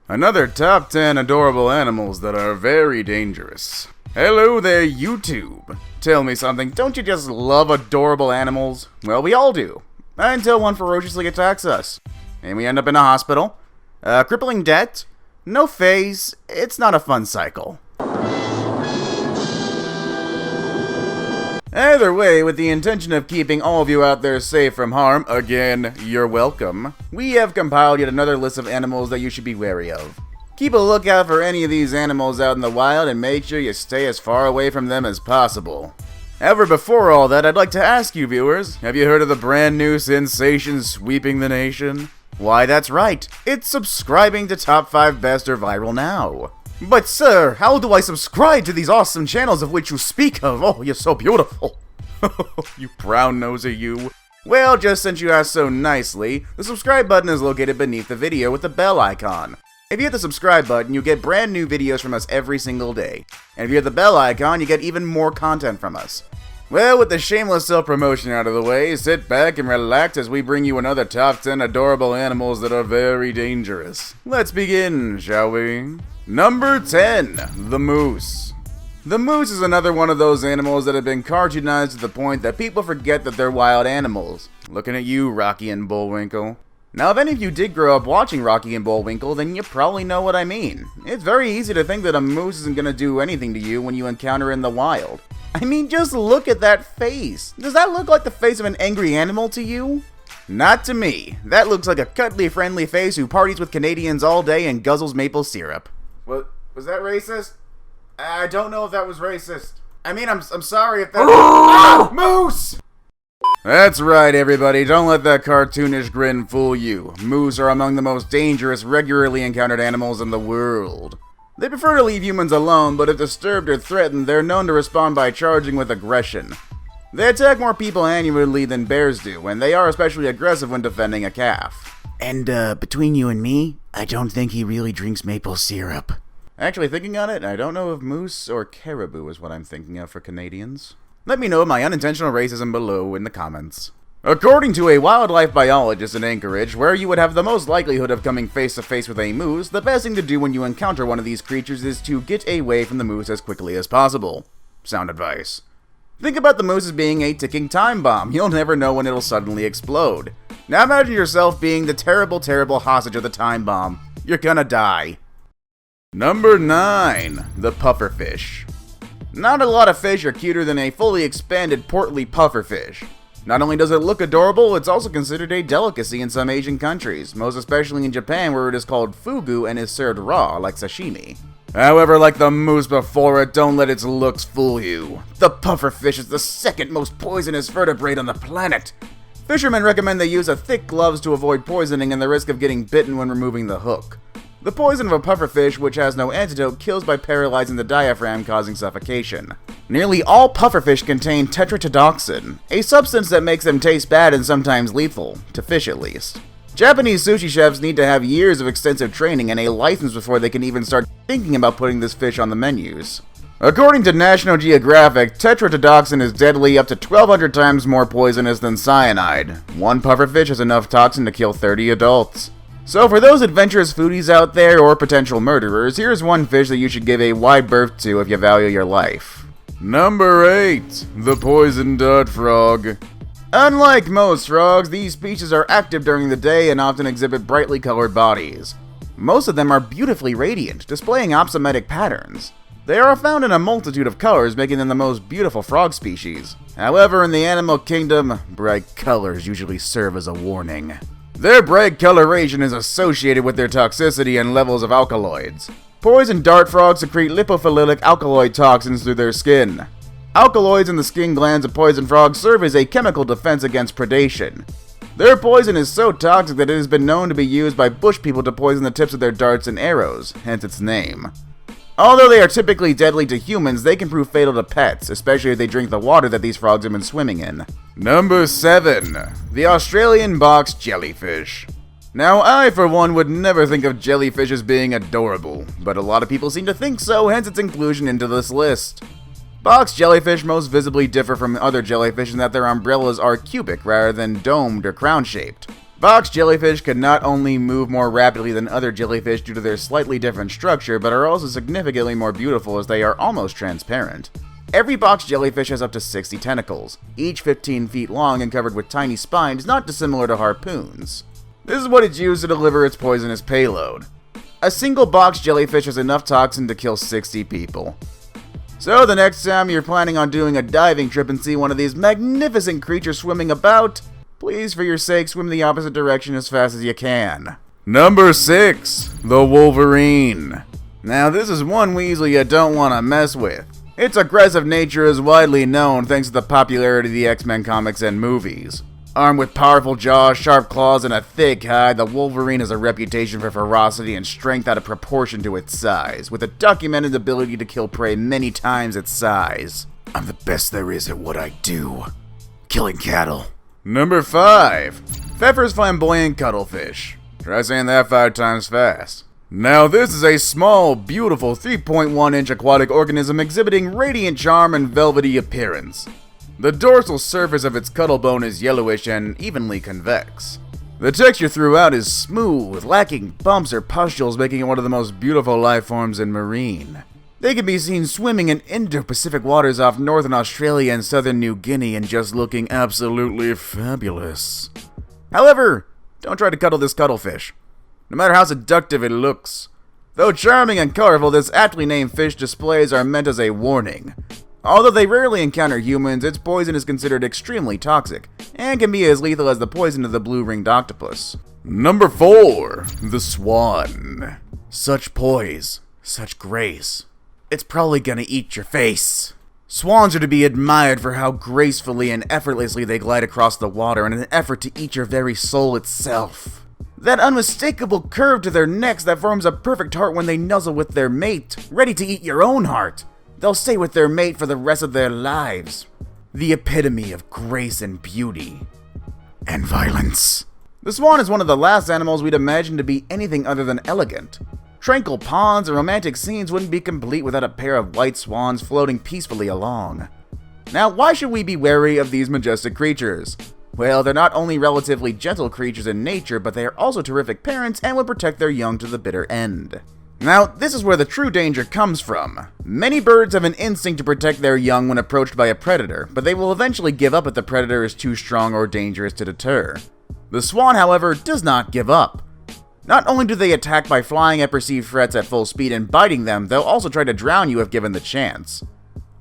Another top 10 adorable animals that are very dangerous. Hello there, YouTube. Tell me something, don't you just love adorable animals? Well, we all do. Until one ferociously attacks us. And we end up in a hospital. Crippling debt. No phase. It's not a fun cycle. Either way, with the intention of keeping all of you out there safe from harm, again, you're welcome, we have compiled yet another list of animals that you should be wary of. Keep a lookout for any of these animals out in the wild and make sure you stay as far away from them as possible. However, before all that, I'd like to ask you viewers, have you heard of the brand new sensation sweeping the nation? Why, that's right, it's subscribing to Top 5 Best or Viral Now. But sir, how do I subscribe to these awesome channels of which you speak of? Oh, you're so beautiful. You brown-noser you. Well, just since you asked so nicely, the subscribe button is located beneath the video with the bell icon. If you hit the subscribe button, you get brand new videos from us every single day. And if you hit the bell icon, you get even more content from us. Well, with the shameless self-promotion out of the way, sit back and relax as we bring you another top 10 adorable animals that are very dangerous. Let's begin, shall we? Number 10. The moose. The moose is another one of those animals that have been cartoonized to the point that people forget that they're wild animals. Looking at you, Rocky and Bullwinkle. Now, if any of you did grow up watching Rocky and Bullwinkle, then you probably know what I mean. It's very easy to think that a moose isn't going to do anything to you when you encounter it in the wild. I mean, just look at that face. Does that look like the face of an angry animal to you? Not to me. That looks like a cuddly, friendly face who parties with Canadians all day and guzzles maple syrup. What? Was that racist? I don't know if that was racist. I mean, I'm sorry if that... Ah! Moose! That's right, everybody. Don't let that cartoonish grin fool you. Moose are among the most dangerous, regularly encountered animals in the world. They prefer to leave humans alone, but if disturbed or threatened, they're known to respond by charging with aggression. They attack more people annually than bears do, and they are especially aggressive when defending a calf. And, between you and me, I don't think he really drinks maple syrup. Actually, thinking on it, I don't know if moose or caribou is what I'm thinking of for Canadians. Let me know my unintentional racism below in the comments. According to a wildlife biologist in Anchorage, where you would have the most likelihood of coming face to face with a moose, the best thing to do when you encounter one of these creatures is to get away from the moose as quickly as possible. Sound advice. Think about the moose as being a ticking time bomb. You'll never know when it'll suddenly explode. Now imagine yourself being the terrible, terrible hostage of the time bomb. You're gonna die. Number 9. The pufferfish. Not a lot of fish are cuter than a fully expanded portly pufferfish. Not only does it look adorable, it's also considered a delicacy in some Asian countries, most especially in Japan where it is called fugu and is served raw like sashimi. However, like the moose before it, don't let its looks fool you. The pufferfish is the second most poisonous vertebrate on the planet. Fishermen recommend they use thick gloves to avoid poisoning and the risk of getting bitten when removing the hook. The poison of a pufferfish, which has no antidote, kills by paralyzing the diaphragm, causing suffocation. Nearly all pufferfish contain tetrodotoxin, a substance that makes them taste bad and sometimes lethal, to fish at least. Japanese sushi chefs need to have years of extensive training and a license before they can even start thinking about putting this fish on the menus. According to National Geographic, tetrodotoxin is deadly, up to 1,200 times more poisonous than cyanide. One pufferfish has enough toxin to kill 30 adults. So for those adventurous foodies out there, or potential murderers, here's one fish that you should give a wide berth to if you value your life. Number 8. The poison dart frog. Unlike most frogs, these species are active during the day and often exhibit brightly colored bodies. Most of them are beautifully radiant, displaying opsometic patterns. They are found in a multitude of colors, making them the most beautiful frog species. However, in the animal kingdom, bright colors usually serve as a warning. Their bright coloration is associated with their toxicity and levels of alkaloids. Poison dart frogs secrete lipophilic alkaloid toxins through their skin. Alkaloids in the skin glands of poison frogs serve as a chemical defense against predation. Their poison is so toxic that it has been known to be used by bush people to poison the tips of their darts and arrows, hence its name. Although they are typically deadly to humans, they can prove fatal to pets, especially if they drink the water that these frogs have been swimming in. Number 7. The Australian Box Jellyfish. Now, I, for one, would never think of jellyfish as being adorable, but a lot of people seem to think so, hence its inclusion into this list. Box jellyfish most visibly differ from other jellyfish in that their umbrellas are cubic rather than domed or crown-shaped. Box jellyfish can not only move more rapidly than other jellyfish due to their slightly different structure, but are also significantly more beautiful as they are almost transparent. Every box jellyfish has up to 60 tentacles, each 15 feet long and covered with tiny spines not dissimilar to harpoons. This is what it's used to deliver its poisonous payload. A single box jellyfish has enough toxin to kill 60 people. So the next time you're planning on doing a diving trip and see one of these magnificent creatures swimming about, please for your sake swim the opposite direction as fast as you can. Number 6. The Wolverine. Now this is one weasel you don't want to mess with. Its aggressive nature is widely known thanks to the popularity of the X-Men comics and movies. Armed with powerful jaws, sharp claws, and a thick hide, the Wolverine has a reputation for ferocity and strength out of proportion to its size, with a documented ability to kill prey many times its size. I'm the best there is at what I do. Killing cattle. Number 5. Pfeffer's Flamboyant Cuttlefish. Try saying that 5 times fast. Now this is a small, beautiful 3.1-inch aquatic organism exhibiting radiant charm and velvety appearance. The dorsal surface of its cuttlebone is yellowish and evenly convex. The texture throughout is smooth, lacking bumps or pustules, making it one of the most beautiful life forms in marine. They can be seen swimming in Indo-Pacific waters off northern Australia and southern New Guinea and just looking absolutely fabulous. However, don't try to cuddle this cuttlefish, no matter how seductive it looks. Though charming and colorful, this aptly named fish displays are meant as a warning. Although they rarely encounter humans, its poison is considered extremely toxic, and can be as lethal as the poison of the blue-ringed octopus. Number 4. The Swan. Such poise, such grace. It's probably gonna eat your face. Swans are to be admired for how gracefully and effortlessly they glide across the water in an effort to eat your very soul itself. That unmistakable curve to their necks that forms a perfect heart when they nuzzle with their mate, ready to eat your own heart. They'll stay with their mate for the rest of their lives. The epitome of grace and beauty. And violence. The swan is one of the last animals we'd imagine to be anything other than elegant. Tranquil ponds and romantic scenes wouldn't be complete without a pair of white swans floating peacefully along. Now, why should we be wary of these majestic creatures? Well, they're not only relatively gentle creatures in nature, but they are also terrific parents and would protect their young to the bitter end. Now, this is where the true danger comes from. Many birds have an instinct to protect their young when approached by a predator, but they will eventually give up if the predator is too strong or dangerous to deter. The swan, however, does not give up. Not only do they attack by flying at perceived threats at full speed and biting them, they'll also try to drown you if given the chance.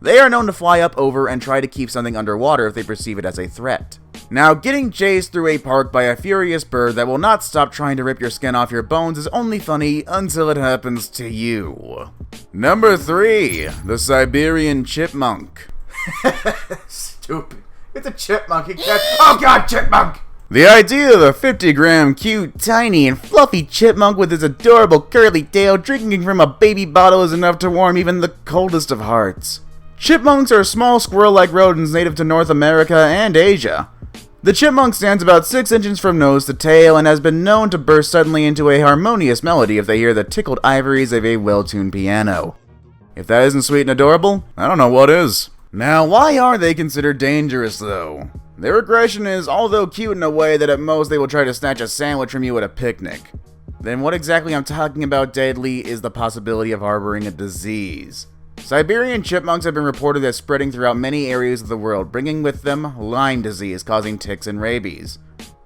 They are known to fly up over and try to keep something underwater if they perceive it as a threat. Now, getting chased through a park by a furious bird that will not stop trying to rip your skin off your bones is only funny until it happens to you. Number 3. The Siberian Chipmunk. Stupid. It's a chipmunk. Oh god, chipmunk! The idea of a 50-gram cute, tiny, and fluffy chipmunk with his adorable curly tail drinking from a baby bottle is enough to warm even the coldest of hearts. Chipmunks are small squirrel-like rodents native to North America and Asia. The chipmunk stands about 6 inches from nose to tail and has been known to burst suddenly into a harmonious melody if they hear the tickled ivories of a well-tuned piano. If that isn't sweet and adorable, I don't know what is. Now, why are they considered dangerous, though? Their aggression is, although cute in a way that at most they will try to snatch a sandwich from you at a picnic. Then what exactly I'm talking about deadly is the possibility of harboring a disease. Siberian chipmunks have been reported as spreading throughout many areas of the world, bringing with them Lyme disease causing ticks and rabies.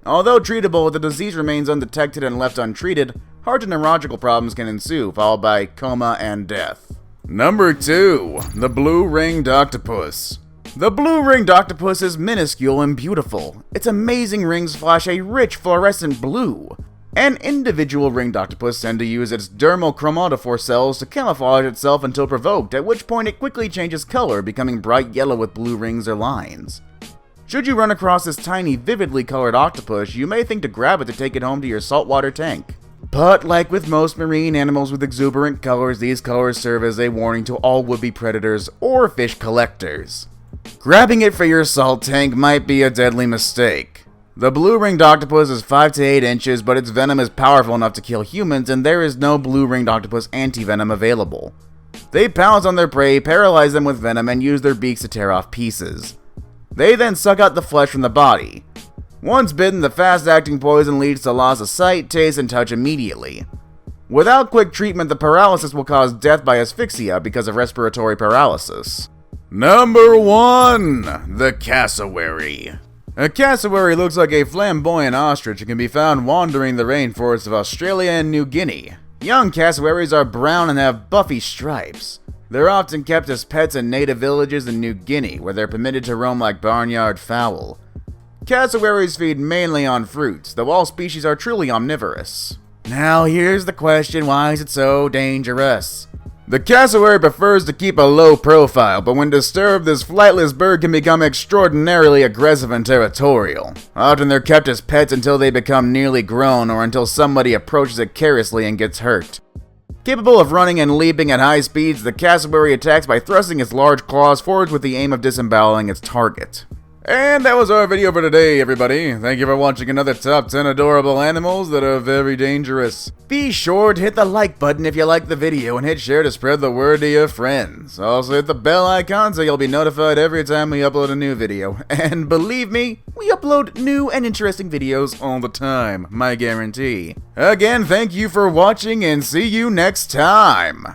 Although treatable, if the disease remains undetected and left untreated, heart and neurological problems can ensue, followed by coma and death. Number 2. The Blue-Ringed Octopus. The blue-ringed octopus is minuscule and beautiful. Its amazing rings flash a rich fluorescent blue. An individual ringed octopus tends to use its dermal chromatophore cells to camouflage itself until provoked, at which point it quickly changes color, becoming bright yellow with blue rings or lines. Should you run across this tiny, vividly colored octopus, you may think to grab it to take it home to your saltwater tank. But like with most marine animals with exuberant colors, these colors serve as a warning to all would-be predators or fish collectors. Grabbing it for your salt tank might be a deadly mistake. The blue-ringed octopus is 5 to 8 inches, but its venom is powerful enough to kill humans, and there is no blue-ringed octopus anti-venom available. They pounce on their prey, paralyze them with venom, and use their beaks to tear off pieces. They then suck out the flesh from the body. Once bitten, the fast-acting poison leads to loss of sight, taste, and touch immediately. Without quick treatment, the paralysis will cause death by asphyxia because of respiratory paralysis. Number 1. The Cassowary. A cassowary looks like a flamboyant ostrich and can be found wandering the rainforests of Australia and New Guinea. Young cassowaries are brown and have buffy stripes. They're often kept as pets in native villages in New Guinea, where they're permitted to roam like barnyard fowl. Cassowaries feed mainly on fruits, though all species are truly omnivorous. Now here's the question, why is it so dangerous? The cassowary prefers to keep a low profile, but when disturbed, this flightless bird can become extraordinarily aggressive and territorial. Often they're kept as pets until they become nearly grown or until somebody approaches it carelessly and gets hurt. Capable of running and leaping at high speeds, the cassowary attacks by thrusting its large claws forwards with the aim of disemboweling its target. And that was our video for today, everybody. Thank you for watching another top 10 adorable animals that are very dangerous. Be sure to hit the like button if you liked the video and hit share to spread the word to your friends. Also hit the bell icon so you'll be notified every time we upload a new video. And believe me, we upload new and interesting videos all the time, my guarantee. Again, thank you for watching and see you next time.